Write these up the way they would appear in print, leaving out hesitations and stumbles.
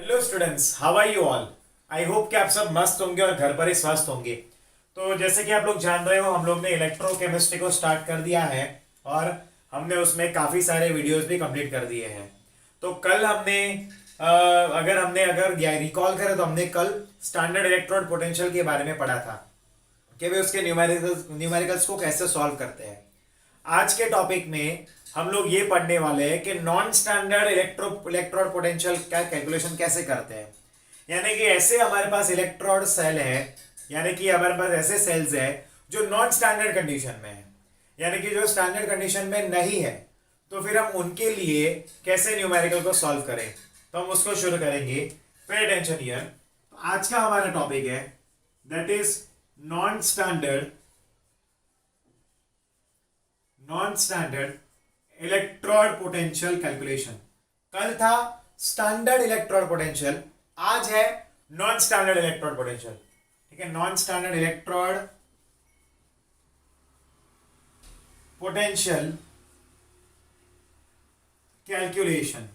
Hello students, how are you all. I hope कि आप सब मस्त होंगे और घर पर ही स्वस्थ होंगे। तो जैसे कि आप लोग जान रहे हो, हम लोग ने इलेक्ट्रोकेमिस्ट्री को स्टार्ट कर दिया है और हमने उसमें काफ़ी सारे वीडियोस भी कंप्लीट कर दिए हैं। तो कल हमने अगर रिकॉल करें तो हमने कल स्टैंडर्ड इलेक्ट्रोड पोटेंशियल के बारे में पढ़ा था कि वे उसके न्यूमेरिकल्स को कैसे सॉल्व करते हैं। आज के टॉपिक में हम लोग ये पढ़ने वाले हैं कि नॉन स्टैंडर्ड इलेक्ट्रोड पोटेंशियल का कैलकुलेशन कैसे करते हैं। यानी कि ऐसे हमारे पास इलेक्ट्रोड सेल है, यानी कि हमारे पास ऐसे सेल्स है जो नॉन स्टैंडर्ड कंडीशन में है, यानी कि जो स्टैंडर्ड कंडीशन में नहीं है। तो फिर हम उनके लिए कैसे न्यूमेरिकल को सॉल्व करें, तो हम उसको शुरू करेंगे। पे अटेंशन हियर। आज का हमारा टॉपिक है that is non standard electrode potential calculation. कल था स्टैंडर्ड इलेक्ट्रोड पोटेंशियल, आज है नॉन स्टैंडर्ड इलेक्ट्रोड पोटेंशियल। ठीक है, non standard electrode potential calculation.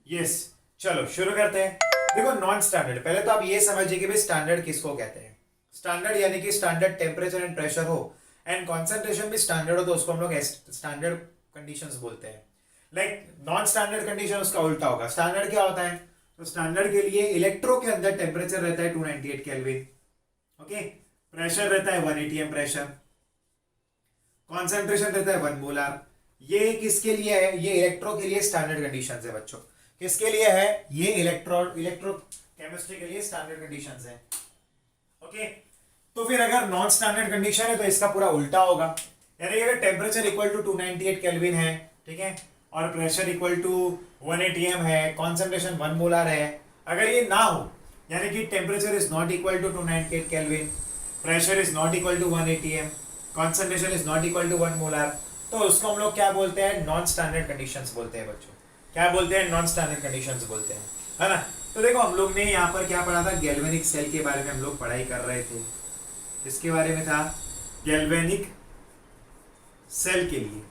Yes, चलो शुरू करते हैं। देखो, नॉन स्टैंडर्ड, पहले तो आप ये समझिए कि भाई स्टैंडर्ड किसको कहते हैं। स्टैंडर्ड यानी कि स्टैंडर्ड टेम्परेचर एंड प्रेशर हो एंड कॉन्सेंट्रेशन भी स्टैंडर्ड हो तो उसको हम लोग स्टैंडर्ड कंडीशंस बोलते हैं। लाइक नॉन स्टैंडर्ड कंडीशन उसका उल्टा होगा। स्टैंडर्ड क्या होता है? तो स्टैंडर्ड के लिए इलेक्ट्रो के अंदर टेम्परेचर रहता है 298 केल्विन, ओके, प्रेशर रहता है 1 atm प्रेशर, कॉन्सेंट्रेशन रहता है 1 मोलार। ये किसके लिए है? ये इलेक्ट्रो के लिए स्टैंडर्ड कंडीशंस है बच्चों। किसके लिए है? ये इलेक्ट्रो केमिस्ट्री के लिए स्टैंडर्ड कंडीशंस है। ओके, तो फिर अगर नॉन स्टैंडर्ड कंडीशन है तो इसका पूरा उल्टा होगा। यानी अगर टेम्परेचर इक्वल टू 298 केल्विन है, ठीक है, और प्रेशर इक्वल टू 1 atm है, कॉन्सेंट्रेशन 1 मोलार है, अगर ये ना हो, यानी कि temperature is not equal to 298 kelvin, pressure is not equal to 1 atm, concentration is not equal to 1 molar, तो उसको हम लोग क्या बोलते हैं? नॉन स्टैंडर्ड कंडीशंस बोलते हैं बच्चों। क्या बोलते हैं? नॉन स्टैंडर्ड कंडीशंस बोलते हैं, है ना। तो देखो, हम लोग ने यहाँ पर क्या पढ़ा था? गैल्वेनिक सेल के बारे में हम लोग पढ़ाई कर रहे थे। किसके बारे में था? गैल्वेनिक सेल के लिए।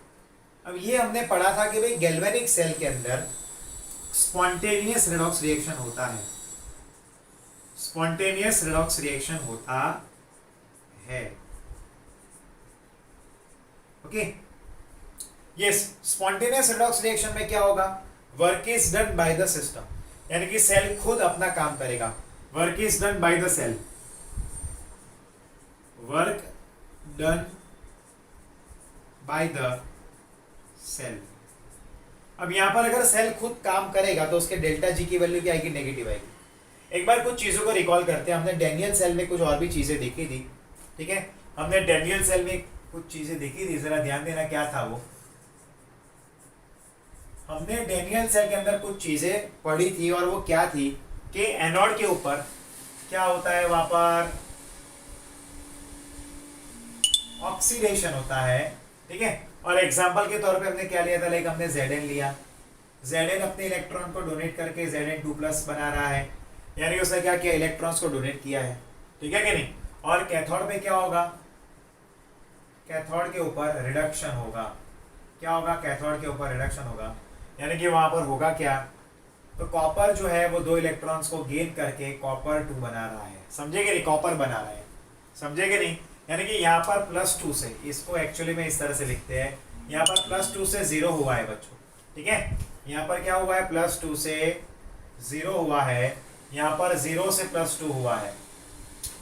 अब ये हमने पढ़ा था कि भाई गैल्वेनिक सेल के अंदर स्पॉन्टेनियस रेडॉक्स रिएक्शन होता है। स्पॉन्टेनियस रेडॉक्स रिएक्शन होता है, okay. Yes, spontaneous redox reaction में क्या होगा? Work is done by the system, यानी कि सेल खुद अपना काम करेगा। Work is done by the cell, work done by the cell. अब यहां पर अगर सेल खुद काम करेगा तो उसके डेल्टा जी की वैल्यू क्या आएगी? नेगेटिव आएगी। एक बार कुछ चीजों को रिकॉल करते हैं। हमने डैनियल सेल में कुछ और भी चीजें देखी थी, ठीक है। हमने डैनियल सेल में कुछ चीजें देखी थी, जरा ध्यान देना क्या था वो। हमने डैनियल सेल के अंदर कुछ चीजें पढ़ी थी और वो क्या थी कि एनोड के ऊपर क्या होता है? वहां पर ऑक्सीडेशन होता है, ठीक है। और एग्जांपल के तौर पे हमने क्या लिया था? लाइक हमने Zn लिया। Zn अपने इलेक्ट्रॉन को डोनेट करके Zn2+ बना रहा है, यानी उसने क्या किया? इलेक्ट्रॉन्स को डोनेट किया है, ठीक है कि नहीं। और कैथोड पे क्या होगा? कैथोड के ऊपर रिडक्शन होगा। क्या होगा? कैथोड के ऊपर रिडक्शन होगा, यानी कि वहां पर होगा क्या? तो कॉपर जो है वो 2 इलेक्ट्रॉन्स को गेन करके कॉपर 2 बना रहा है। समझे कि नहीं? कॉपर बना रहा है, समझे कि नहीं। यानी कि यहाँ पर +2 से, इसको एक्चुअली में इस तरह से लिखते हैं, यहाँ पर +2 से 0 हुआ है बच्चों, ठीक है। यहाँ पर क्या हुआ है? +2 से 0 हुआ है, यहाँ पर 0 से +2 हुआ है,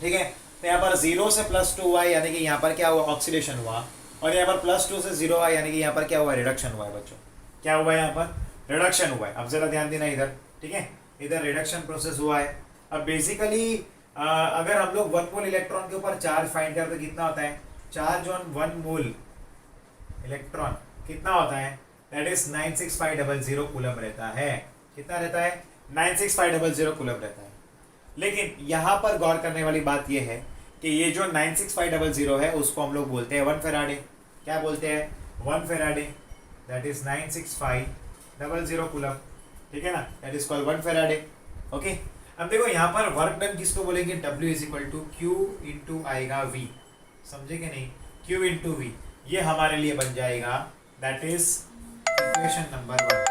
ठीक है। तो यहाँ पर 0 से +2 हुआ है, यानी कि यहाँ पर क्या हुआ? ऑक्सीडेशन हुआ। और यहाँ पर +2 से 0 हुआ, यानी कि यहाँ पर क्या हुआ? रिडक्शन हुआ है बच्चों। क्या हुआ है? यहाँ पर रिडक्शन हुआ है। अब जरा ध्यान देना इधर, ठीक है, इधर रिडक्शन प्रोसेस हुआ है। अब बेसिकली अगर हम लोग 1 मोल इलेक्ट्रॉन के ऊपर चार्ज फाइंड करते तो कितना होता है? चार्ज ऑन 1 मोल इलेक्ट्रॉन कितना होता है? दैट इज 96500 कूलम रहता है। कितना रहता है? 96500 कूलम रहता है। लेकिन यहाँ पर गौर करने वाली बात यह है कि ये जो 96500 है उसको हम लोग बोलते हैं 1 फेराडे। क्या बोलते हैं? 1 फेराडे, दैट इज 96500 कूलम, ठीक है ना, that is called 1 faraday, okay. अब देखो यहाँ पर वर्क डन किसको बोलेंगे? W is equal to Q into आएगा V, समझे कि नहीं? Q इंटू V, ये हमारे लिए बन जाएगा, that is equation number 1।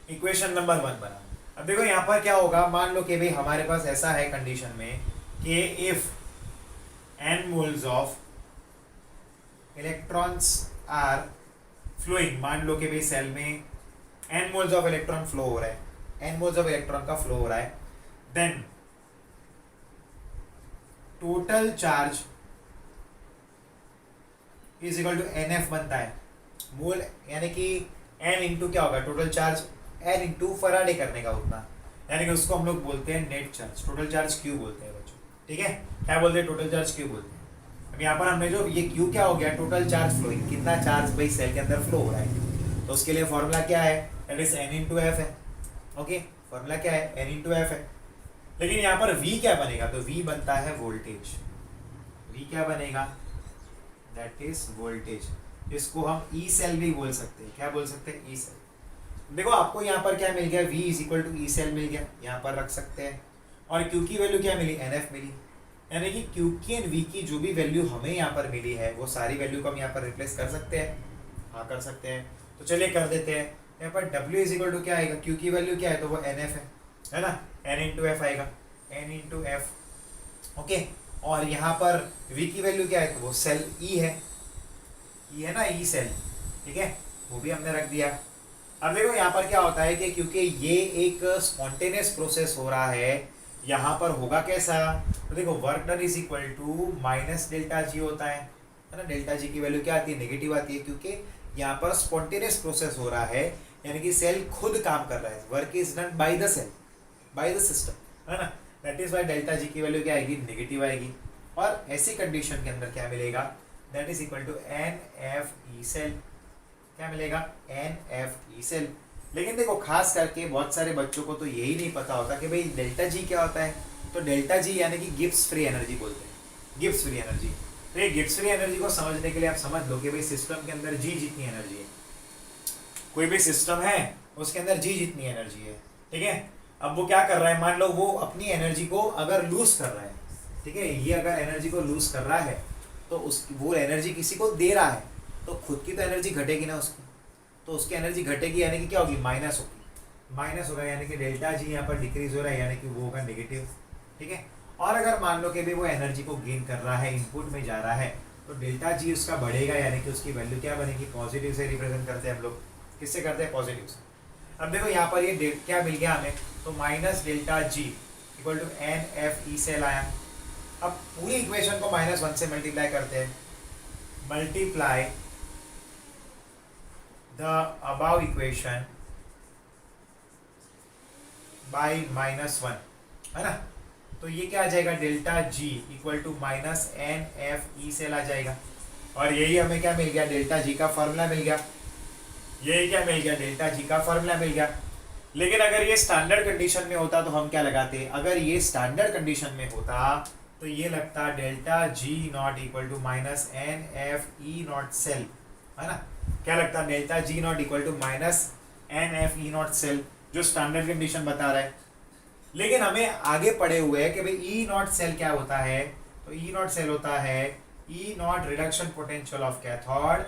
Equation number 1 बना। अब देखो यहाँ पर क्या होगा, मान लो कि भाई हमारे पास ऐसा है कंडीशन में कि if n moles of electrons are flowing, मान लो कि भाई सेल में n moles of electron flow हो रहा है, n मोल्स ऑफ इलेक्ट्रॉन का फ्लो हो रहा है, then total charge is equal to NF बनता है। मोल यानी कि n इंटू क्या होगा, total charge n into Faraday करने का उतना, यानी कि उसको हम लोग बोलते हैं net charge, total charge Q बोलते हैं बच्चों, ठीक है, क्या बोलते हैं, टोटल चार्ज Q बोलते हैं। अब यहाँ पर हमने जो ये Q क्या हो गया, टोटल चार्ज फ्लोइंग, कितना चार्ज भाई सेल के अंदर फ्लो हो रहा है, तो उसके लिए फॉर्मूला क्या है, that is n into F है। ओके, फॉर्मूला क्या है, n इंटू एफ है। लेकिन यहाँ पर V क्या बनेगा, तो V बनता है वोल्टेज, V क्या बनेगा, दैट इज वोल्टेज। इसको हम ई सेल भी बोल सकते हैं, क्या बोल सकते हैं, ई सेल। देखो आपको यहाँ पर क्या मिल गया, V is equal to E cell मिल गया, यहाँ पर रख सकते हैं। और Q की वैल्यू क्या मिली, NF मिली, यानी कि Q की एंड V की जो भी वैल्यू हमें यहाँ पर मिली है वो सारी वैल्यू को हम यहाँ पर रिप्लेस कर सकते हैं, हाँ कर सकते हैं। तो चलिए कर देते हैं। यहाँ पर W इज इक्वल टू क्या आएगा, Q की वैल्यू क्या है, तो वो NF है ना, N इंटू एफ आएगा, N इंटू एफ। ओके, और यहाँ पर V की वैल्यू क्या है, तो वो सेल E है, E है ना, E सेल, ठीक है, वो भी हमने रख दिया। अब देखो यहाँ पर क्या होता है कि क्योंकि ये एक स्पॉन्टेनियस प्रोसेस हो रहा है, यहाँ पर होगा कैसा, तो देखो work done is equal to minus delta G होता है ना, डेल्टा जी की वैल्यू क्या आती है, नेगेटिव आती है, क्योंकि यहाँ पर स्पॉन्टेनियस प्रोसेस हो रहा है, यानी कि सेल खुद काम कर रहा है, work is done by the cell, by the system, है ना, that is why delta G की वैल्यू क्या आएगी, नेगेटिव आएगी। और ऐसी कंडीशन के अंदर क्या मिलेगा, that is equal to NF E cell, क्या मिलेगा, NF E सेल। लेकिन देखो खास करके बहुत सारे बच्चों को तो यही नहीं पता होता कि भाई डेल्टा जी क्या होता है, तो डेल्टा जी यानी कि गिब्स फ्री एनर्जी बोलते हैं, गिब्स फ्री एनर्जी। तो ये गिब्स फ्री एनर्जी को समझने के लिए आप समझ लो कि भाई सिस्टम के अंदर जी जितनी एनर्जी है, कोई भी सिस्टम है उसके अंदर जी जितनी एनर्जी है, ठीक है। अब वो क्या कर रहा है, मान लो वो अपनी एनर्जी को अगर लूज कर रहा है, ठीक है, ये अगर एनर्जी को लूज कर रहा है तो उस वो एनर्जी किसी को दे रहा है, तो खुद की तो एनर्जी घटेगी ना उसकी, तो उसकी एनर्जी घटेगी, यानी कि क्या होगी, माइनस होगी, माइनस होगा, यानी कि डेल्टा जी यहाँ पर डिक्रीज हो रहा है, यानी कि वो होगा नेगेटिव, ठीक है। और अगर मान लो कि भी वो एनर्जी को गेन कर रहा है, इनपुट में जा रहा है, तो डेल्टा जी उसका बढ़ेगा, यानी कि उसकी वैल्यू क्या बनेगी, पॉजिटिव से रिप्रेजेंट करते हैं हम लोग, किससे करते हैं, पॉजिटिव से। अब देखो यहाँ पर ये क्या मिल गया हमें, तो minus delta G equal to NF E cell आया। अब पूरी इक्वेशन को -1 से मल्टीप्लाई करते हैं, multiply the above equation by -1, है ना, तो ये क्या आ जाएगा, delta G equal to -NF E cell आ जाएगा। और यही हमें क्या मिल गया, डेल्टा जी का फॉर्मूला मिल गया, यही क्या मिल गया, डेल्टा जी का फॉर्मूला मिल गया। लेकिन अगर ये स्टैंडर्ड कंडीशन में होता तो हम क्या लगाते, अगर ये स्टैंडर्ड कंडीशन में होता तो ये लगता delta G not equal to -NF E0 cell, है ना, क्या लगता, delta G not equal to -NF E0 cell, जो स्टैंडर्ड कंडीशन बता रहा है। लेकिन हमें आगे पढ़े हुए है कि भाई E0 सेल क्या होता है, तो E0 सेल होता है E0 reduction potential of cathode,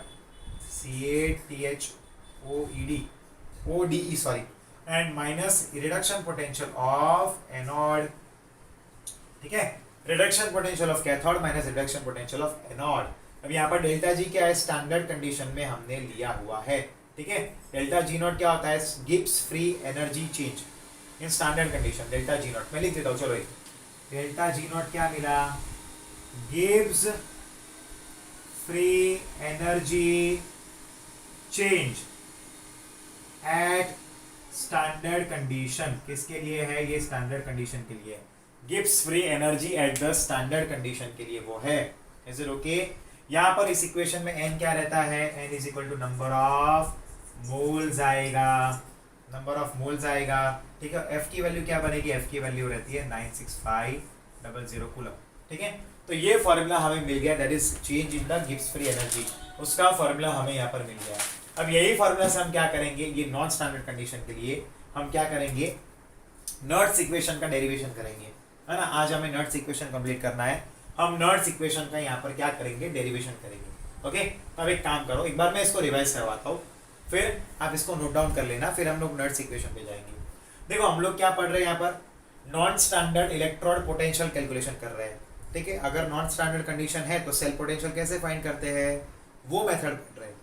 ODE sorry, and minus reduction potential of anode, ठीक है, reduction potential of cathode minus reduction potential of anode. अब यहाँ पर डेल्टा जी क्या है, स्टैंडर्ड कंडीशन में हमने लिया हुआ है, ठीक है। डेल्टा जी नॉट क्या होता है, Gibbs free energy change in standard condition, delta G not मैं लिख देता हूँ, चलो डेल्टा जी नॉट क्या मिला, Gibbs free energy change at standard condition, किसके लिए है ये, स्टैंडर्ड कंडीशन के लिए, Gibbs free energy at the standard condition के लिए वो है, इज इट ओके। यहाँ पर इस इक्वेशन में n क्या रहता है, n is equal to number of moles आएगा, नंबर ऑफ मोल्स आएगा, ठीक है। f की वैल्यू क्या बनेगी, f की वैल्यू रहती है 96500 कूलम, ठीक है। तो ये फॉर्मूला हमें मिल गया, that is change in the Gibbs free energy, उसका फॉर्मूला हमें यहाँ पर मिल गया। अब यही फॉर्मूला से हम क्या करेंगे, ये नॉन स्टैंडर्ड कंडीशन के लिए हम क्या करेंगे, नर्ट्स इक्वेशन का डेरिवेशन करेंगे, है ना। आज हमें नर्ट्स इक्वेशन कंप्लीट करना है, हम नर्ट्स इक्वेशन का यहाँ पर क्या करेंगे, डेरिवेशन करेंगे, ओके। तो अब एक काम करो, एक बार मैं इसको रिवाइज करवाता हूँ, फिर आप इसको नोट डाउन कर लेना, फिर हम लोग नर्ट्स इक्वेशन पे जाएंगे। देखो हम लोग क्या पढ़ रहे हैं यहाँ पर, non standard electrode potential calculation कर रहे हैं, ठीक है। अगर नॉन स्टैंडर्ड कंडीशन है तो सेल पोटेंशियल कैसे फाइंड करते हैं, वो मेथड पढ़ रहे हैं।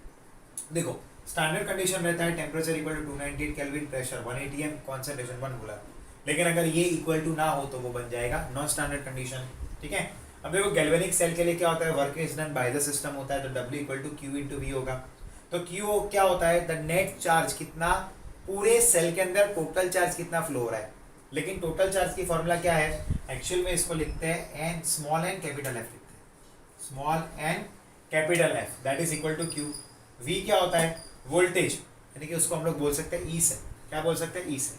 देखो स्टैंडर्ड कंडीशन रहता है temperature equal to 298 kelvin, pressure 1 atm, concentration 1 molar. लेकिन अगर ये इक्वल टू ना हो तो वो बन जाएगा नॉन स्टैंडर्ड कंडीशन, ठीक है। अब देखो गैल्वेनिक सेल के लिए क्या होता है, work is done by the system होता है, तो W equal to Q into V होगा। तो Q क्या होता है, द नेट चार्ज कितना पूरे सेल के अंदर टोटल चार्ज कितना फ्लो हो रहा है। लेकिन टोटल चार्ज की फॉर्मूला क्या है, एक्चुअल में इसको लिखते हैं N small N capital F लिखते हैं, small N capital F that is equal to Q. V क्या होता है, वोल्टेज, यानी कि उसको हम लोग बोल सकते हैं ई से, क्या बोल सकते हैं ई से।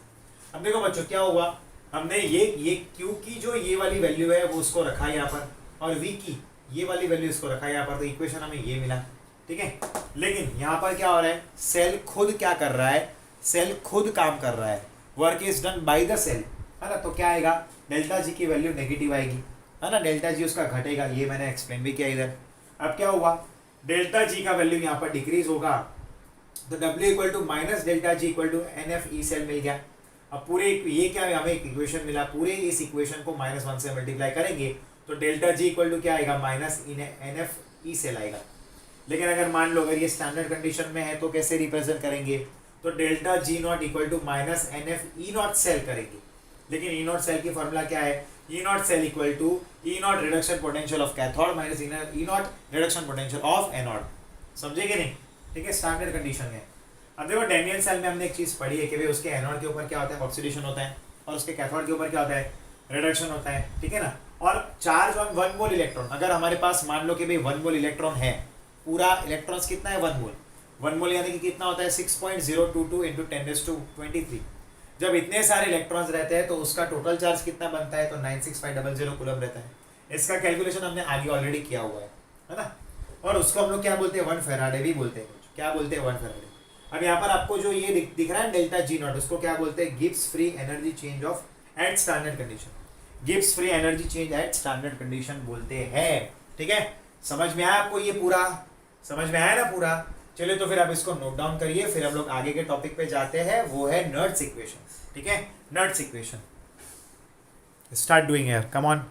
अब देखो बच्चों क्या हुआ, हमने ये क्यू की जो ये वाली वैल्यू है वो उसको रखा यहाँ पर, और वी की ये वाली वैल्यू इसको रखा यहाँ पर, तो इक्वेशन हमें ये मिला, ठीक है। लेकिन यहाँ पर क्या हो रहा है, सेल खुद क्या कर रहा है, सेल खुद काम कर रहा है, work is done by the cell, है ना। तो क्या आएगा, डेल्टा जी की वैल्यू नेगेटिव आएगी, है ना, डेल्टा जी उसका घटेगा, ये मैंने एक्सप्लेन भी किया इधर। अब क्या हुआ, डेल्टा जी का वैल्यू यहाँ पर डिक्रीज होगा, तो W equal to minus delta G equal to NF E cell मिल गया। अब पूरे ये क्या है, हमें एक इक्वेशन मिला, पूरे इस इक्वेशन को -1 से मल्टीप्लाई करेंगे तो डेल्टा जी इक्वल टू क्या आएगा, माइनस NF ई सेल आएगा। लेकिन अगर मान लो अगर ये स्टैंडर्ड कंडीशन में है तो कैसे रिप्रेजेंट करेंगे, तो delta G not equal to minus NF E not cell करेंगे। लेकिन ई नॉट सेल की फॉर्मूला क्या है, E not cell equal to E naught reduction potential of cathode minus E naught reduction potential of anode, समझे कि नहीं, ठीक है, स्टैंडर्ड कंडीशन है। अब देखो डैनियल सेल में हमने एक चीज़ पढ़ी है कि भाई उसके एनोड के ऊपर क्या होता है, ऑक्सीडेशन होता है, और उसके कैथोड के ऊपर क्या होता है, रिडक्शन होता है, ठीक है ना। और चार्ज ऑन 1 मोल इलेक्ट्रॉन, अगर हमारे पास मान लो कि भाई 1 मोल इलेक्ट्रॉन है, पूरा इलेक्ट्रॉन्स कितना है 1 मोल, 1 मोल यानी कि कितना होता है 6.022 इंटू 10⁻23। जब इतने सारे इलेक्ट्रॉन्स रहते हैं तो उसका टोटल चार्ज कितना बनता है, तो 96500 कूलम रहता है। इसका कैलकुलेशन हमने आगे ऑलरेडी किया हुआ है ना। और उसको हम लोग क्या बोलते हैं, 1 फेराडे भी बोलते हैं, क्या बोलते हैं 1 फेराडे। अब यहाँ पर आपको जो ये दिख रहा है डेल्टा जी नॉट, उसको क्या बोलते हैं, Gibbs free energy change of at standard condition, Gibbs free energy change at standard condition बोलते हैं, ठीक है। समझ में आया आपको, ये पूरा समझ में आया ना पूरा। चलिए तो फिर आप इसको नोट डाउन करिए, फिर हम लोग आगे के टॉपिक पे जाते हैं, वो है नर्ड्स इक्वेशन, ठीक है, nerds equation. Start doing here, come on.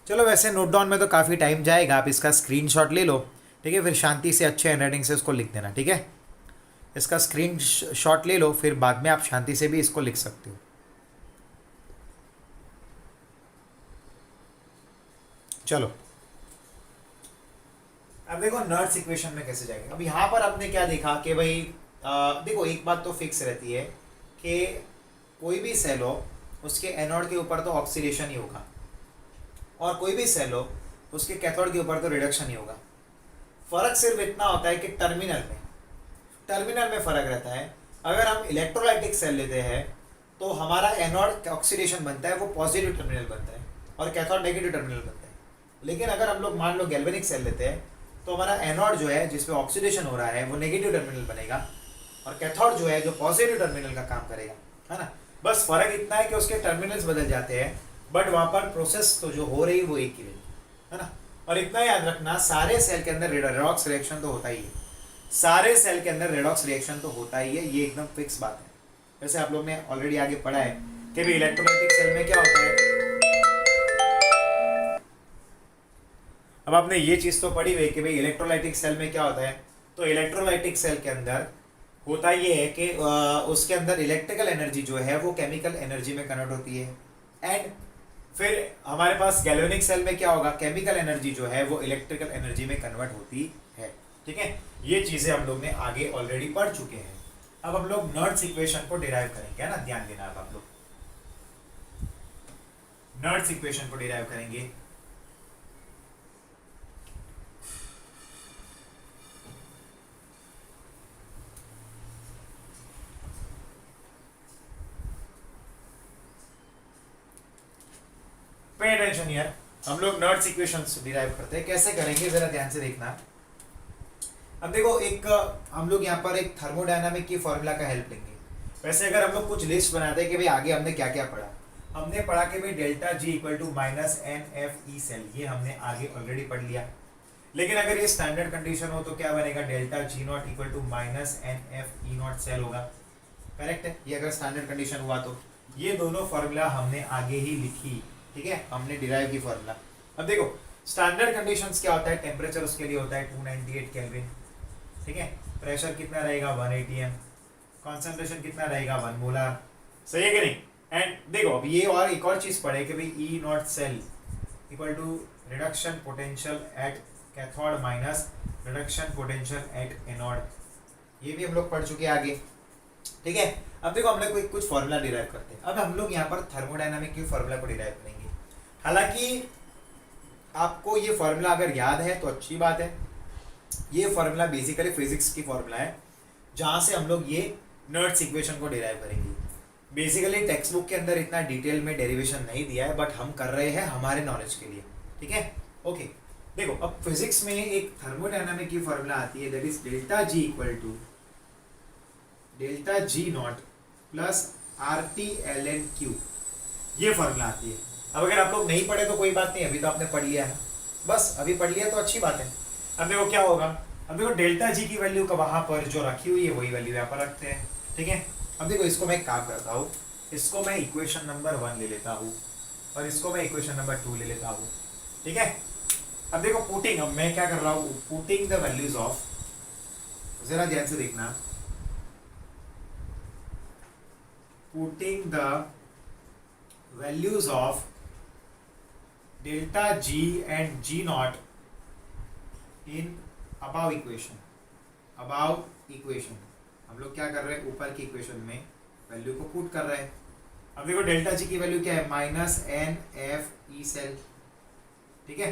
चलो वैसे नोट डाउन में तो काफ़ी टाइम जाएगा, आप इसका स्क्रीनशॉट ले लो, ठीक है, फिर शांति से अच्छे हैंडराइटिंग से इसको लिख देना, ठीक है। इसका स्क्रीन शॉट ले लो, फिर बाद में आप शांति से भी इसको लिख सकते हो। चलो अब देखो नर्ड्स इक्वेशन में कैसे जाएंगे। अब यहाँ पर आपने क्या देखा कि भाई देखो एक बात तो फिक्स रहती है कि कोई भी सेल हो उसके एनोड के ऊपर तो ऑक्सीडेशन ही होगा, और कोई भी सेल हो उसके कैथोड के ऊपर तो रिडक्शन ही होगा। फर्क सिर्फ इतना होता है कि टर्मिनल में फ़र्क रहता है। अगर हम इलेक्ट्रोलाइटिक सेल लेते हैं तो हमारा एनोड ऑक्सीडेशन बनता है, वो पॉजिटिव टर्मिनल बनता है, और कैथोड नेगेटिव टर्मिनल बनता है। लेकिन अगर हम लोग मान लो गैल्वेनिक सेल लेते हैं तो हमारा एनोड जो है जिसमें ऑक्सीडेशन हो रहा है वो नेगेटिव टर्मिनल बनेगा, और कैथोड जो है जो पॉजिटिव टर्मिनल का काम करेगा, है ना। बस फ़र्क इतना है कि उसके टर्मिनल्स बदल जाते हैं, बट वहाँ पर प्रोसेस तो जो हो रही है वो एक ही रहेगी, है ना। और इतना याद रखना, सारे सेल के अंदर रेडॉक्स रिएक्शन तो होता ही है, सारे सेल के अंदर रेडॉक्स रिएक्शन तो होता ही है, ये एकदम फिक्स बात है। वैसे आप लोग ने ऑलरेडी आगे पढ़ा है कि भी इलेक्ट्रोलाइटिक सेल में क्या होता है। अब आपने ये चीज़ तो पढ़ी हुई कि भाई इलेक्ट्रोलाइटिक सेल में क्या होता है। तो इलेक्ट्रोलाइटिक सेल के अंदर होता ये है कि उसके अंदर इलेक्ट्रिकल एनर्जी जो है वो केमिकल एनर्जी में कन्वर्ट होती है, एंड फिर हमारे पास गैल्वेनिक सेल में क्या होगा, केमिकल एनर्जी जो है वो इलेक्ट्रिकल एनर्जी में कन्वर्ट होती है। ठीक है, ये चीजें हम लोग ने आगे ऑलरेडी पढ़ चुके हैं। अब हम लोग नर्ड्स इक्वेशन को डिराइव करेंगे, है ना, ध्यान देना। अब आप लोग नर्ड्स इक्वेशन को डिराइव करेंगे। पे अटेंशन यार, हम लोग नर्ड्स इक्वेशंस डिराइव करते हैं। कैसे करेंगे जरा ध्यान से देखना। अब देखो, एक हम लोग यहाँ पर एक थर्मोडायनामिक की फॉर्मूला का हेल्प लेंगे। वैसे अगर हम लोग कुछ लिस्ट बनाते हैं कि भाई आगे हमने क्या क्या पढ़ा, हमने पढ़ा कि भाई delta G equal to minus N F E cell, ये हमने आगे ऑलरेडी पढ़ लिया। लेकिन अगर ये स्टैंडर्ड कंडीशन हो तो क्या बनेगा, delta G not equal to minus N F E not cell होगा। करेक्ट है, ये अगर स्टैंडर्ड कंडीशन हुआ तो ये दोनों फॉर्मूला हमने आगे ही लिखी। ठीक है, हमने डिराइव की फॉर्मूला। अब देखो स्टैंडर्ड कंडीशंस क्या होता है, टेम्परेचर उसके लिए होता है 298 केल्विन। ठीक है, प्रेशर कितना रहेगा 180 एम, कॉन्सेंट्रेशन कितना रहेगा 1 मोलार। सही है कि नहीं। एंड देखो अब ये और एक और चीज पढ़े कि भाई E not cell equal to reduction potential at cathode minus reduction potential at anode, ये भी हम लोग पढ़ चुके हैं आगे। ठीक है, अब देखो हम लोग कुछ फॉर्मूला डिराइव करते हैं। अब हम लोग यहाँ पर थर्मोडायनामिक की फॉर्मूला को डिराइव करेंगे। हालांकि आपको ये फॉर्मूला अगर याद है तो अच्छी बात है। ये फॉर्मूला बेसिकली फिजिक्स की फॉर्मूला है जहाँ से हम लोग ये नर्ड्स इक्वेशन को डिराइव करेंगे। बेसिकली टेक्स्ट बुक के अंदर इतना डिटेल में डेरिवेशन नहीं दिया है, बट हम कर रहे हैं हमारे नॉलेज के लिए। ठीक है, ओके। देखो अब फिजिक्स में एक थर्मोडायनामिक की फॉर्मूला आती है, that is delta G equal to delta G not plus R T L N Q, ये फॉर्मूला आती है। अब अगर आप लोग नहीं पढ़े तो कोई बात नहीं, अभी तो आपने पढ़ लिया है, बस अभी पढ़ लिया तो अच्छी बात है। अब देखो क्या होगा, अब देखो डेल्टा जी की वैल्यू का वहां पर जो रखी हुई है वही वैल्यू यहाँ पर रखते हैं। ठीक है, अब देखो इसको मैं एक काम करता हूँ, इसको मैं इक्वेशन नंबर 1 ले लेता हूँ और इसको मैं इक्वेशन नंबर 2 ले लेता हूँ। ठीक है, अब देखो पुटिंग, अब मैं क्या कर रहा हूँ, पुटिंग द वैल्यूज ऑफ, जरा ध्यान से देखना, putting the values of delta G and G not in above equation. Above equation हम लोग क्या कर रहे हैं, ऊपर की इक्वेशन में वैल्यू को पुट कर रहे हैं। अब देखो डेल्टा जी की वैल्यू क्या है, minus N F E cell. ठीक है,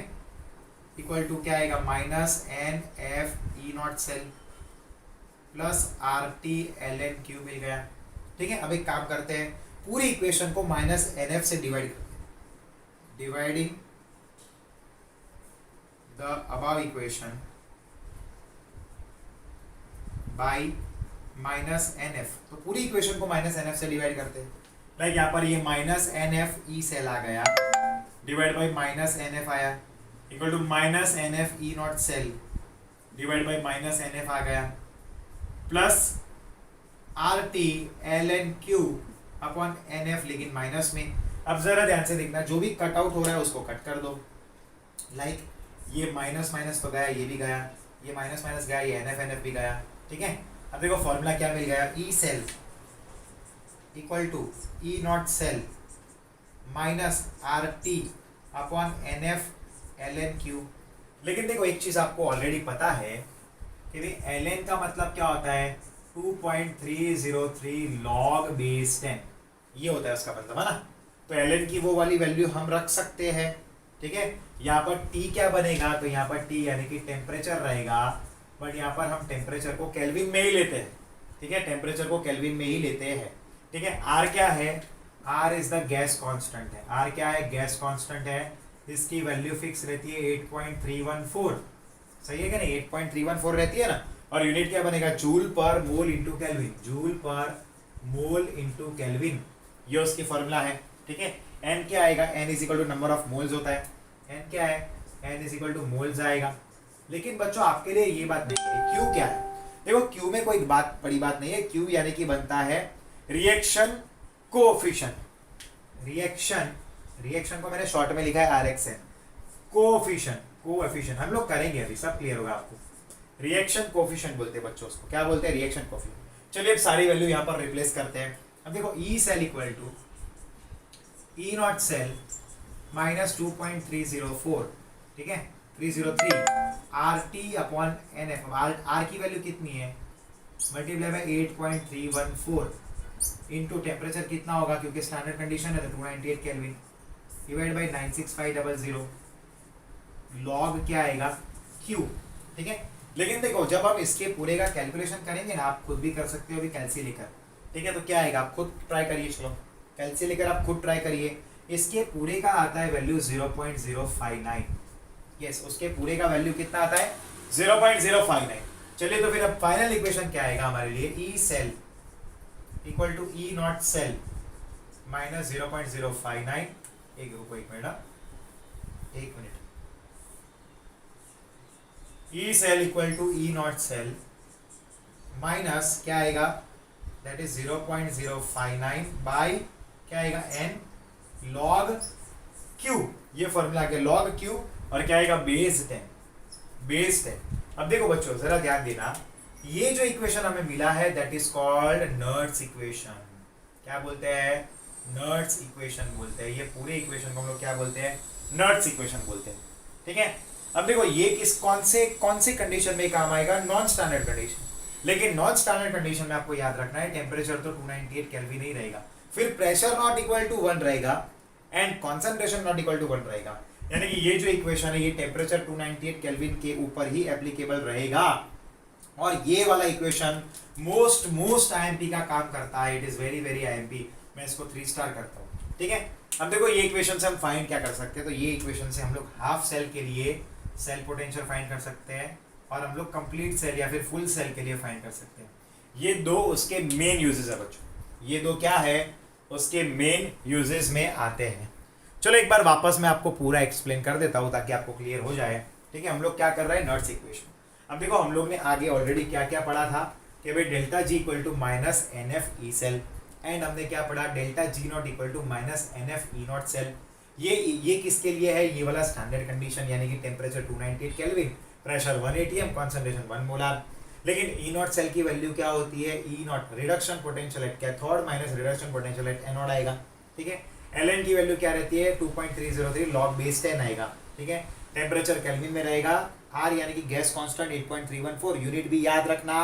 इक्वल टू क्या आएगा, minus N F E not cell plus R T L N Q मिल गया। ठीक है, अब एक काम करते हैं, पूरी इक्वेशन को माइनस एन एफ से डिवाइड करते हैं, dividing the above equation by minus N F. तो पूरी इक्वेशन को माइनस एन एफ से डिवाइड करते हैं। लाइक यहाँ पर ये minus N F E cell आ गया, divide by minus N F आया, equal to minus N F E not cell divide by minus N F आ गया, plus R T L N Q upon N F, लेकिन minus में। अब जरा ध्यान से देखना, जो भी कट आउट हो रहा है उसको कट कर दो। लाइक ये माइनस माइनस तो गया, ये भी गया, ये माइनस माइनस गया, ये एन एफ भी गया। ठीक है, अब देखो फॉर्मूला क्या मिल गया, E cell equal to E not cell minus R T upon N F L N Q. लेकिन देखो एक चीज आपको ऑलरेडी पता है कि एल एन का मतलब क्या होता है, 2.303 लॉग बेस 10, ये होता है उसका मतलब, है ना। तो एल एन की वो वाली वैल्यू हम रख सकते हैं। ठीक है, यहाँ पर टी क्या बनेगा, तो यहाँ पर टी यानी कि टेम्परेचर रहेगा, बट यहाँ पर हम टेम्परेचर को केल्विन में ही लेते हैं। ठीक है, टेम्परेचर को केल्विन में ही लेते हैं। ठीक है, आर क्या है, R is the gas constant है। आर क्या है, गैस कांस्टेंट है, इसकी वैल्यू फिक्स रहती है 8.314। सही है क्या नहीं, 8.314 रहती है ना। और यूनिट क्या बनेगा, जूल पर मोल इंटू केल्विन, जूल पर मोल इंटू केल्विन, ये उसकी फॉर्मूला है। ठीक है, एन क्या आएगा, N is equal to number of moles होता है, एन क्या है, N is equal to moles आएगा। लेकिन बच्चों आपके लिए ये बात नहीं है, क्यू क्या है। देखो क्यू में कोई बात बड़ी बात नहीं है, क्यू यानी कि बनता है रिएक्शन कोएफिशिएंट। रिएक्शन को मैंने शॉर्ट में लिखा है RXN, कोएफिशिएंट हम लोग करेंगे अभी, सब क्लियर होगा आपको। रिएक्शन कोएफिशिएंट बोलते हैं बच्चों उसको, क्या बोलते हैं, रिएक्शन कोएफिशिएंट। चलिए अब सारी वैल्यू यहाँ पर रिप्लेस करते हैं। अब देखो E cell equal to E not cell -2.304, ठीक है, 303 RT अपॉन NF। R की वैल्यू कितनी है, मल्टीप्लाई बाय 8.314 इनटू टेम्परेचर कितना होगा, क्योंकि स्टैंडर्ड कंडीशन है तो 298 केल्विन, डिवाइड बाय 96500, लॉग क्या आएगा Q, ठीक है। लेकिन देखो जब हम इसके पूरे का कैलकुलेशन करेंगे ना, आप खुद भी कर सकते हो अभी कैलसी लेकर, ठीक है, तो क्या आएगा आप खुद ट्राई करिए, चलो कैलसी लेकर आप खुद ट्राई करिए। इसके पूरे का आता है वैल्यू 0.059, यस, उसके पूरे का वैल्यू कितना आता है 0.059। चलिए तो फिर अब फाइनल इक्वेशन क्या आएगा हमारे लिए, E cell equal to E not cell minus 0.059, एक minute, E cell equal to E not cell minus क्या आएगा, दैट इज 0.059 बाई क्या आएगा n log q, ये फॉर्मूला के log q, और क्या आएगा बेस 10। अब देखो बच्चों जरा ध्यान देना, ये जो इक्वेशन हमें मिला है दैट इज कॉल्ड नर्ट्स इक्वेशन। क्या बोलते हैं, नर्ट्स इक्वेशन बोलते हैं। ये पूरे इक्वेशन को हम लोग क्या बोलते हैं, नर्ट्स इक्वेशन बोलते हैं, ठीक है। अब देखो ये कौन से कंडीशन में काम आएगा, नॉन स्टैंडर्ड कंडीशन। लेकिन नॉन स्टैंडर्ड कंडीशन में आपको याद रखना है टेम्परेचर तो 298 केल्विन ही रहेगा, फिर प्रेशर नॉट इक्वल टू 1 रहेगा and concentration not equal to 1 रहेगा। यानी कि ये जो इक्वेशन है ये टेम्परेचर 298 केल्विन के ऊपर ही एप्लीकेबल रहेगा, और ये वाला इक्वेशन मोस्ट आईएमपी का काम करता है। इट इज वेरी आईएमपी, मैं इसको 3 स्टार करता हूँ, ठीक है। अब देखो ये इक्वेशन से हम फाइंड क्या कर सकते हैं, तो ये इक्वेशन से हम लोग हाफ सेल के लिए सेल पोटेंशियल फाइंड कर सकते हैं, और हम लोग कंप्लीट सेल या फिर फुल सेल के लिए फाइंड कर सकते हैं। ये दो उसके मेन यूजेस है बच्चों, ये दो क्या है उसके मेन यूजेस में आते हैं। चलो एक बार वापस मैं आपको पूरा एक्सप्लेन कर देता हूँ ताकि आपको क्लियर हो जाए, ठीक है। हम लोग क्या कर रहे हैं, नर्ट्स इक्वेशन। अब देखो हम लोग ने आगे ऑलरेडी क्या क्या पढ़ा था कि भाई delta G equal to minus N F E cell, and हमने क्या पढ़ा, delta G not equal to minus N F E not cell. ये किसके लिए है, ये वाला स्टैंडर्ड कंडीशन, यानी कि temperature 298 kelvin, pressure 1 atm, concentration 1 molar. लेकिन ई नॉट सेल की वैल्यू क्या होती है, E naught reduction potential at cathode minus reduction potential at anode आएगा, ठीक है। एल एन की वैल्यू क्या रहती है 2.303 लॉग बेस 10 आएगा, ठीक है। टेम्परेचर केल्विन में रहेगा, आर यानी कि गैस कांस्टेंट 8.314, यूनिट भी याद रखना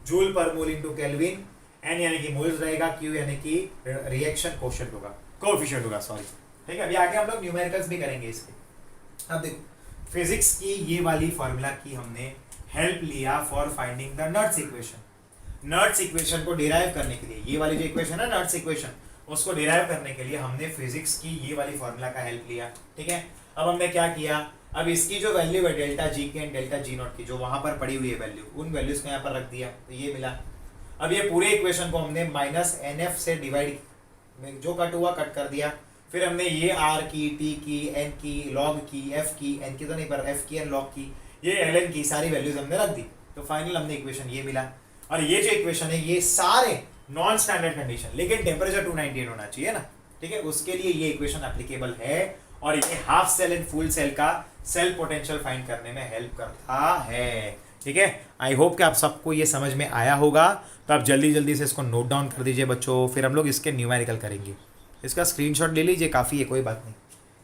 जूल पर मोल इनटू केल्विन, एन यानी कि मोल्स रहेगा, क्यू यानी कि रिएक्शन कोएफिशिएंट होगा, कोएफिशिएंट होगा सॉरी, ठीक है। अभी आगे हम लोग न्यूमेरिकल्स भी करेंगे इसके। अब देखो फिजिक्स की ये वाली फॉर्मूला की हमने हेल्प लिया for finding the नर्ट्स equation. नर्ट्स equation को डिराइव करने के लिए, ये वाली जो इक्वेशन है नर्ट्स इक्वेशन, उसको डिराइव करने के लिए हमने फिजिक्स की ये वाली फॉर्मूला का हेल्प लिया, ठीक है। अब हमने क्या किया, अब इसकी जो वैल्यू है डेल्टा जी की एंड डेल्टा जी नॉट की, जो वहां पर पड़ी हुई है वैल्यू, उन वैल्यूज को यहाँ पर रख दिया तो ये मिला। अब ये पूरे इक्वेशन को हमने माइनस एन एफ से डिवाइड, जो कट हुआ कट कर दिया, फिर हमने ये आर की, टी की, एन की, लॉग की, एफ की, एन की तो नहीं पर एफ की एंड लॉग की, ये एल एन की सारी वैल्यूज हमने रख दी, तो फाइनल हमने इक्वेशन ये मिला। और ये जो इक्वेशन है ये सारे नॉन स्टैंडर्ड कंडीशन, लेकिन टेम्परेचर 298 होना चाहिए ना, ठीक है, उसके लिए ये इक्वेशन एप्लीकेबल है, और ये half cell and full cell का सेल पोटेंशियल फाइंड करने में हेल्प करता है, ठीक है। आई होप कि आप सबको ये समझ में आया होगा, तो आप जल्दी से इसको नोट डाउन कर दीजिए बच्चों, फिर हम लोग इसके न्यूमेरिकल करेंगे। इसका स्क्रीनशॉट ले लीजिए, काफ़ी है, कोई बात नहीं,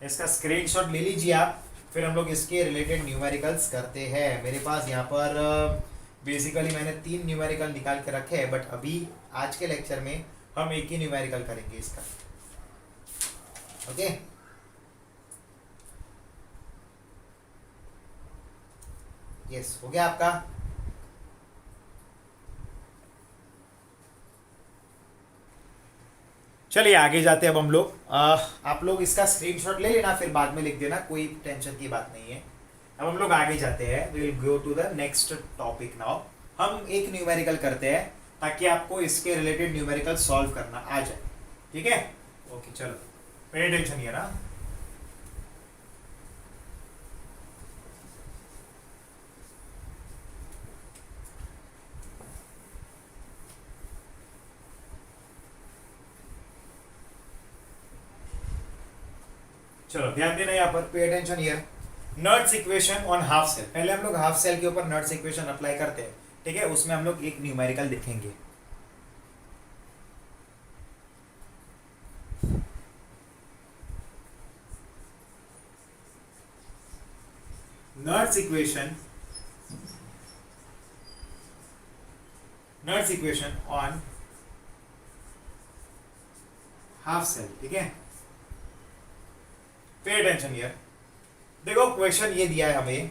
इसका स्क्रीनशॉट ले लीजिए आप, फिर हम लोग इसके रिलेटेड न्यूमेरिकल्स करते हैं। मेरे पास यहाँ पर बेसिकली मैंने 3 न्यूमेरिकल निकाल के रखे हैं, बट अभी आज के लेक्चर में हम एक ही न्यूमेरिकल करेंगे इसका, ओके। यस, हो गया आपका। चलिए आगे जाते हैं अब हम लोग। आप लोग इसका स्क्रीनशॉट ले लेना, फिर बाद में लिख देना, कोई टेंशन की बात नहीं है। अब हम लोग आगे जाते हैं, we will go to the next topic now. हम एक न्यूमेरिकल करते हैं ताकि आपको इसके रिलेटेड न्यूमेरिकल सॉल्व करना आ जाए, ठीक है। ओके चलो, पे अटेंशन हियर ना। चलो ध्यान देना यहाँ पर, pay attention here. Nernst equation on half cell, पहले हम लोग हाफ सेल के ऊपर नर्ट्स इक्वेशन अप्लाई करते हैं, ठीक है। उसमें हम लोग एक न्यूमेरिकल देखेंगे। Nernst equation on half cell, ठीक है। पे अटेंशन हियर। देखो क्वेश्चन ये दिया है हमें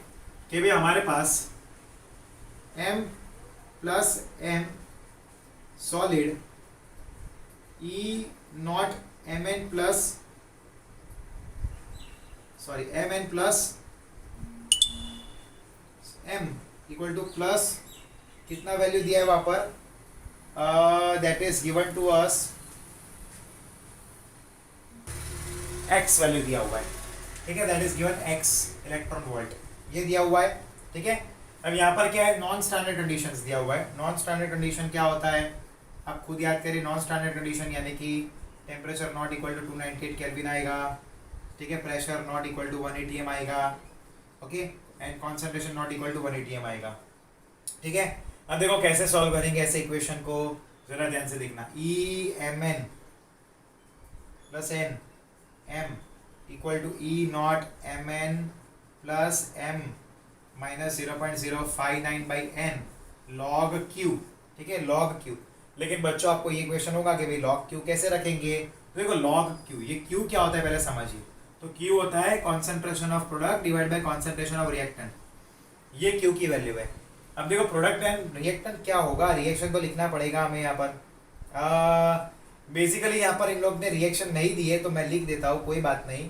कि भाई हमारे पास m plus m solid E not mn plus m equal to plus कितना वैल्यू दिया है वहां पर, that is given to us x value दिया हुआ है, ठीक है, that is given x electron volt, ये दिया हुआ है, ठीक है। अब यहाँ पर क्या है, नॉन स्टैंडर्ड कंडीशंस दिया हुआ है। नॉन स्टैंडर्ड कंडीशन क्या होता है, आप खुद याद करिए। नॉन स्टैंडर्ड कंडीशन यानी कि temperature not equal to 298 kelvin आएगा, ठीक है, pressure not equal to 1 atm आएगा, okay, and concentration not equal to 1 atm आएगा, ठीक है। अब देखो कैसे सॉल्व करेंगे ऐसे इक्वेशन को, जरा ध्यान से देखना। EMN plus n m equal to E not mn plus m minus 0.059 by n log q, ठीक है, log q। लेकिन बच्चों आपको ये क्वेश्चन होगा कि भाई log q कैसे रखेंगे। तो देखो log q, ये q क्या होता है पहले समझिए। तो q होता है concentration of product divide by concentration of reactant, ये q की वैल्यू है। अब देखो प्रोडक्ट एंड रिएक्टेंट क्या होगा, रिएक्शन तो लिखना पड़ेगा हमें यहाँ पर। बेसिकली यहाँ पर इन लोग ने रिएक्शन नहीं दिए तो मैं लिख देता हूँ, कोई बात नहीं।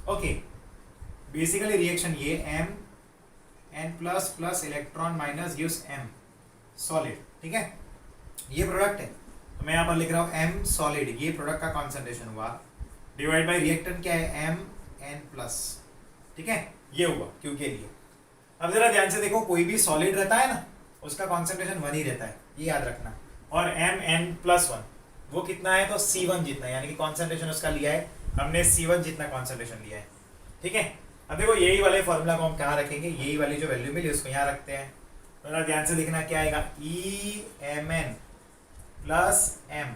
ओके, बेसिकली रिएक्शन ये m n plus plus electron minus gives m solid, ठीक है, ये प्रोडक्ट है। तो मैं यहाँ पर लिख रहा हूँ m सॉलिड, ये प्रोडक्ट का कॉन्सेंट्रेशन हुआ, डिवाइड बाय रिएक्टेंट क्या है m n प्लस, ठीक है, ये हुआ q के लिए। अब जरा ध्यान से देखो, कोई भी सॉलिड रहता है ना, उसका कॉन्सेंट्रेशन 1 ही रहता है, ये याद रखना। और m n प्लस 1 वो कितना है, तो C1 जितना, यानी कि कॉन्सेंट्रेशन उसका लिया है हमने, C1 जितना कॉन्सेंट्रेशन लिया है, ठीक है। अब देखो यही वाले फॉर्मूला को हम कहाँ रखेंगे, यही वाली जो वैल्यू मिली उसको यहाँ रखते हैं। तो जरा ध्यान से देखना क्या आएगा, EMN plus m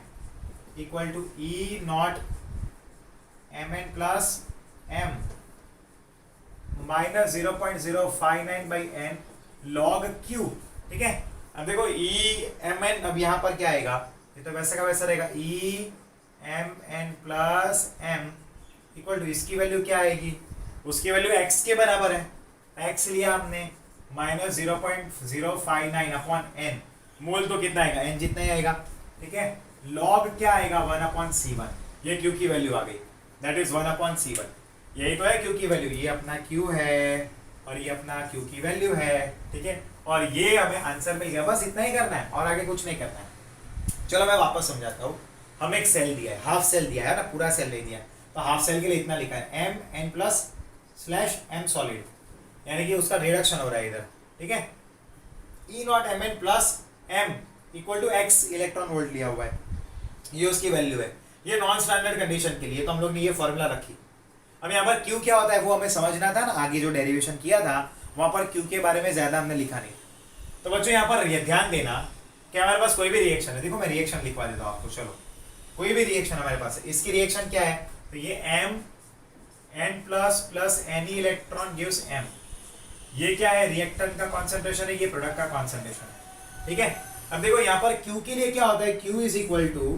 equal to E not mn plus m minus 0.059 by n log q, ठीक है। अब देखो EMN, अब यहाँ पर क्या आएगा, ये तो वैसे का वैसा रहेगा, EMN plus m equal to इसकी वैल्यू क्या आएगी, उसकी वैल्यू x के बराबर है, x लिया हमने, माइनस 0.059 अपॉन n, मोल तो कितना आएगा, n जितना ही आएगा, ठीक है। log क्या आएगा, 1/C1, ये q की वैल्यू आ गई, दैट इज 1/C1। यही तो है q की वैल्यू, ये अपना q है और ये अपना q की वैल्यू है, ठीक है। और ये हमें आंसर मिल गया, बस इतना ही करना है और आगे कुछ नहीं करना है। चलो मैं वापस समझाता हूँ। हमें एक सेल दिया है, हाफ सेल दिया है ना, पूरा सेल नहीं दिया, तो हाफ सेल के लिए इतना लिखा है m n plus slash m solid, यानी कि उसका रिडक्शन हो रहा है इधर, ठीक है। E not mn plus m equal to x electron volt लिया हुआ है, ये उसकी वैल्यू है। ये नॉन स्टैंडर्ड कंडीशन के लिए तो हम लोग ने ये फॉर्मूला रखी। अब यहाँ पर Q क्या होता है वो हमें समझना था ना, आगे जो डेरिवेशन किया था वहां पर Q के बारे में ज्यादा हमने लिखा नहीं। तो बच्चों यहाँ पर ध्यान देना कि हमारे पास कोई भी रिएक्शन है, देखो मैं रिएक्शन लिखवा देता हूँ आपको। चलो कोई भी रिएक्शन हमारे पास है, इसकी रिएक्शन क्या है, तो ये m n plus plus any electron gives m, ये क्या है, रिएक्टेंट का कॉन्सेंट्रेशन है, ये प्रोडक्ट का कॉन्सेंट्रेशन है, ठीक है। अब देखो यहाँ पर Q के लिए क्या होता है, Q is equal to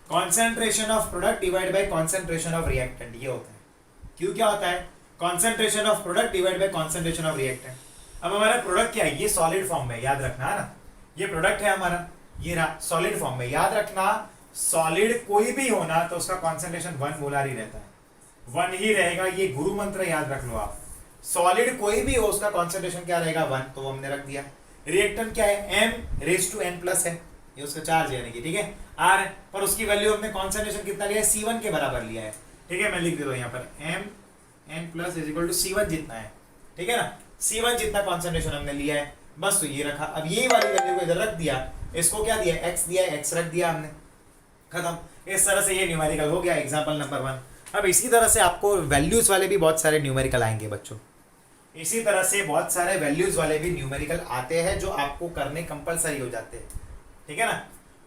concentration of product divide by concentration of reactant, ये होता है। Q क्या होता है, concentration of product divide by concentration of reactant. अब हमारा प्रोडक्ट क्या है, ये सॉलिड फॉर्म में, याद रखना है ना, ये प्रोडक्ट है हमारा, ये रहा सॉलिड फॉर्म में। याद रखना सॉलिड कोई भी होना तो उसका कॉन्सेंट्रेशन 1 मोलर ही रहता है, 1 ही रहेगा, ये गुरु मंत्र याद रख लो आप। सॉलिड कोई भी हो उसका कॉन्सेंट्रेशन क्या रहेगा, 1, तो वो हमने रख दिया। रिएक्टेंट क्या है, m raise to n plus है, ये उसका चार्ज है यानी कि, ठीक है, r है, पर उसकी वैल्यू हमने कॉन्सेंट्रेशन कितना लिया है, C1 के बराबर लिया है, ठीक है। मैं लिख देता हूँ यहाँ पर m n plus is equal to C1 जितना है, ठीक है ना, C1 जितना कॉन्सेंट्रेशन हमने लिया है, बस तो ये रखा। अब ये वाली वैल्यू को इधर रख दिया, इसको क्या दिया, x दिया, x रख दिया हमने, खत्म। इस तरह से ये न्यूमेरिकल हो गया, एग्जांपल नंबर 1। अब इसी तरह से आपको वैल्यूज वाले भी बहुत सारे न्यूमेरिकल आएंगे बच्चों, इसी तरह से बहुत सारे वैल्यूज वाले भी न्यूमेरिकल आते हैं जो आपको करने कंपलसरी हो जाते हैं, ठीक है ना।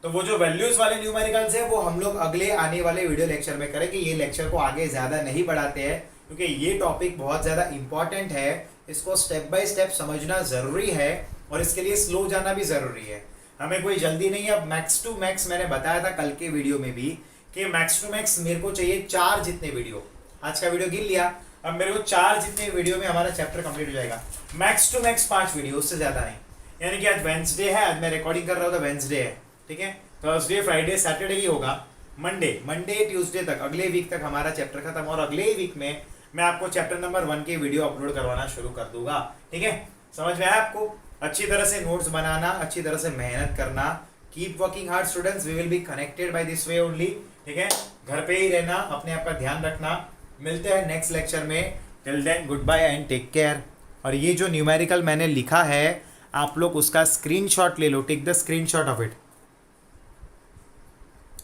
तो वो जो वैल्यूज वाले न्यूमेरिकल्स है वो हम लोग अगले आने वाले वीडियो लेक्चर में करेंगे। ये लेक्चर को आगे ज़्यादा नहीं बढ़ाते हैं क्योंकि ये टॉपिक बहुत ज़्यादा इंपॉर्टेंट है, इसको स्टेप बाय स्टेप समझना ज़रूरी है और इसके लिए स्लो जाना भी ज़रूरी है। हमें कोई जल्दी नहीं है। अब मैक्स टू मैक्स मैंने बताया था कल के वीडियो में भी कि मैक्स टू मैक्स मेरे को चाहिए 4 जितने वीडियो। आज का वीडियो गिन लिया, अब मेरे को 4 जितने वीडियो में हमारा चैप्टर कंप्लीट हो जाएगा। मैक्स टू मैक्स 5 वीडियो, उससे ज़्यादा नहीं। यानी कि आज वेंसडे है, आज मैं रिकॉर्डिंग कर रहा हूँ तो वेंसडे है, ठीक है। थर्सडे फ्राइडे सैटरडे ही होगा, मंडे ट्यूसडे तक, अगले वीक तक हमारा चैप्टर खत्म और अगले ही वीक में मैं आपको चैप्टर नंबर 1 की वीडियो अपलोड करवाना शुरू कर दूंगा, ठीक है। समझ में आया आपको? अच्छी तरह से नोट्स बनाना, अच्छी तरह से मेहनत करना। Keep working hard students, we will be connected by this way only, ठीक है। घर पे ही रहना, अपने आप का ध्यान रखना। मिलते हैं नेक्स्ट लेक्चर में। Till then goodbye and take care. और ये जो न्यूमेरिकल मैंने लिखा है आप लोग उसका स्क्रीनशॉट ले लो, take the screenshot of it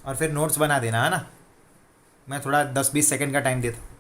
और फिर नोट्स बना देना, है ना। मैं थोड़ा 10-20 सेकंड का टाइम देता हूँ।